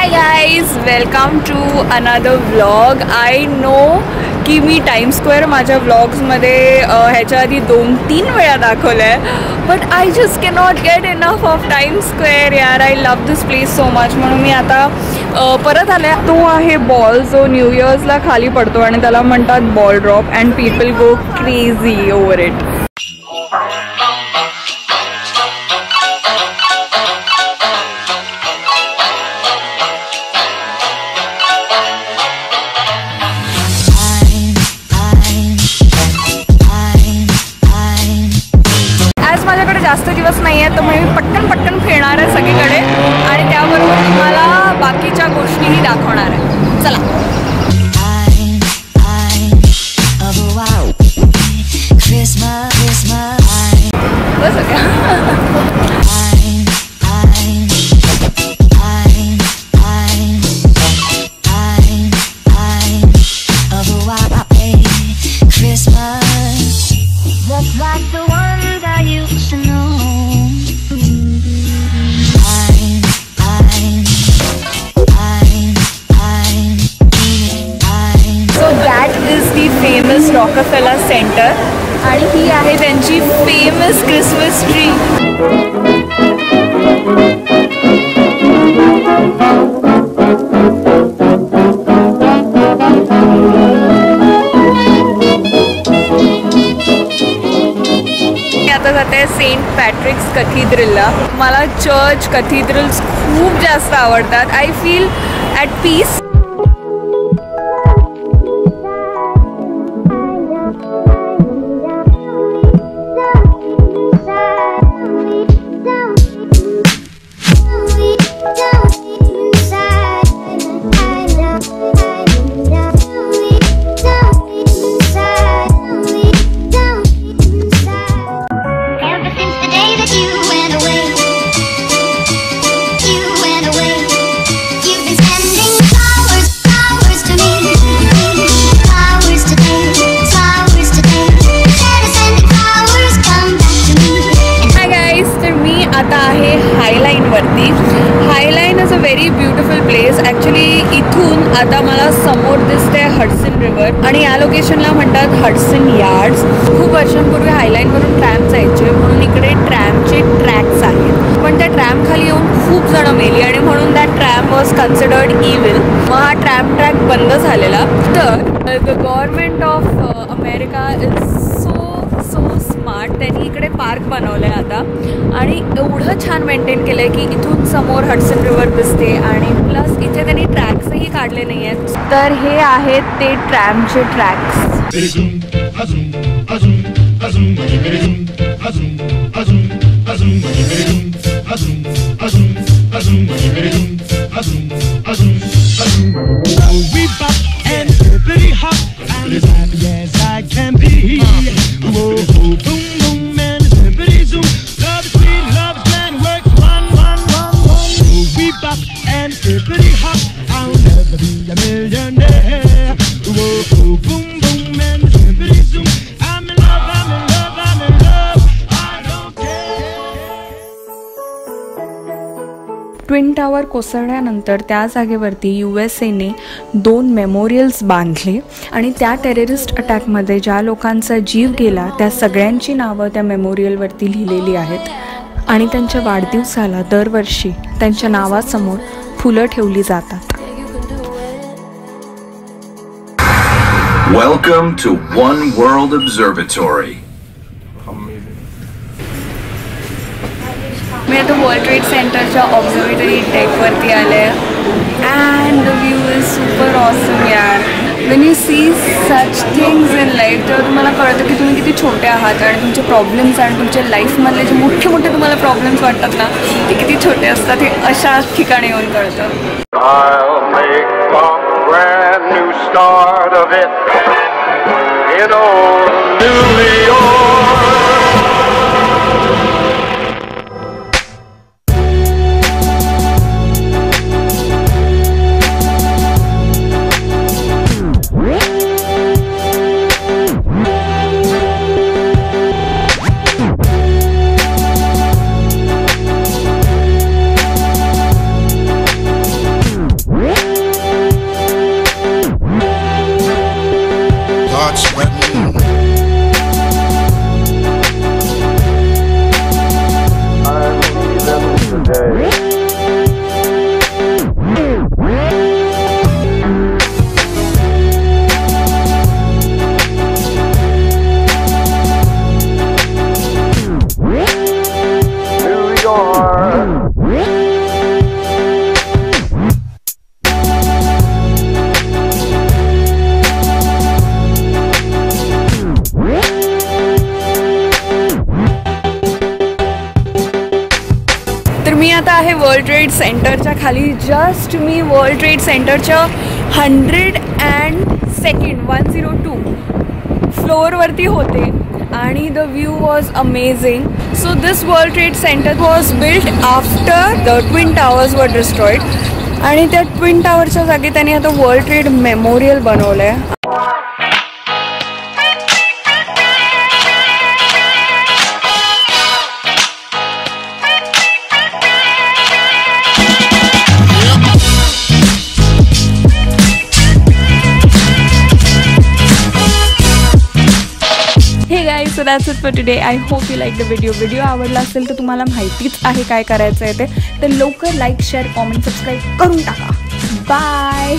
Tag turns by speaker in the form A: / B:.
A: Hi guys, welcome to another vlog. I know की me time square माझ्या व्लॉग्समध्ये ह्याच्या आधी 2-3 वेळा दाखवलं आहे, but I just cannot get enough of Time Square. यार, I love this place so much. म्हणून मी आता परत आले. तो आहे बॉल जो न्यू इयर्सला खाली पडतो आणि त्याला म्हणतात ball drop and people go crazy over it. जास्त दिवस नाही आहे, तर मी पटकन फिरणार आहे सगळीकडे आणि त्याबरोबर तुम्हाला बाकीच्या गोष्टीही दाखवणार आहे. चला. बस फेमस रॉकफेलर सेंटर आणि ही आहे त्यांची फेमस क्रिसमस ट्री. आता जाते सेंट पॅट्रिक्स कॅथेड्रलला. मला चर्च कॅथेड्रल्स खूप जास्त आवडतात. I feel at peace. High Line is a very beautiful place. Actually इथून आता मला समोर दिसते हडसन रिव्हर आणि या लोकेशनला म्हणतात हडसन यार्ड्स. खूप वर्षांपूर्वी हायलाईनवरून ट्रॅम जायचे म्हणून इकडे ट्रॅमचे ट्रॅक्स आहेत, पण त्या ट्रॅम खाली येऊन खूप जण मेली आणि म्हणून that tram was considered evil. मग हा ट्रॅम ट्रॅक बंद झालेला. तर the government of America is so smart. त्यांनी इकडे पार्क बनवलं आहे आता आणि एवढं छान मेंटेन केलं आहे की इथून समोर हडसन रिव्हर दिसते आणि प्लस इथे त्यांनी ट्रॅक्सही काढले नाही आहेत. तर हे आहेत ते ट्रॅमचे ट्रॅक्स. ट्विन टावर कोसळल्यानंतर त्या जागेवरती USA ने 2 मेमोरियल्स बांधले आणि त्या टेररिस्ट अटॅकमध्ये ज्या लोकांचा जीव गेला त्या सगळ्यांची नावं त्या मेमोरियलवरती लिहिलेली आहेत आणि त्यांच्या वाढदिवसाला दरवर्षी त्यांच्या नावासमोर फुलं ठेवली जातात.
B: Welcome to One World Observatory.
A: मी आता वर्ल्ड ट्रेड सेंटरच्या ऑब्झर्वेटरी डेकवरती आले and the view is super awesome. यार, when you see such things in life तर तुम्हाला कळतं की तुम्ही किती छोटे आहात आणि तुमचे प्रॉब्लेम्स आणि तुमच्या लाईफमधले जे मोठे मोठे तुम्हाला प्रॉब्लेम्स वाटतात ना ते किती छोटे असतात हे अशा ठिकाणी येऊन कळतं. ट्रेड सेंटरच्या खाली जस्ट मी वर्ल्ड ट्रेड सेंटरच्या 102 फ्लोअरवरती होते आणि the view was amazing. So this world trade centre was built after the twin towers were destroyed आणि त्या ट्विन टावरच्या जागी त्यांनी आता वर्ल्ड ट्रेड मेमोरियल बनवलं आहे. Hey guys, so that's it for today. I hope you like the video आवडला असेल तर तुम्हाला माहितीच आहे काय करायचं आहे ते, तर लवकर लाईक शेअर कॉमेंट सबस्क्राईब करून टाका. बाय.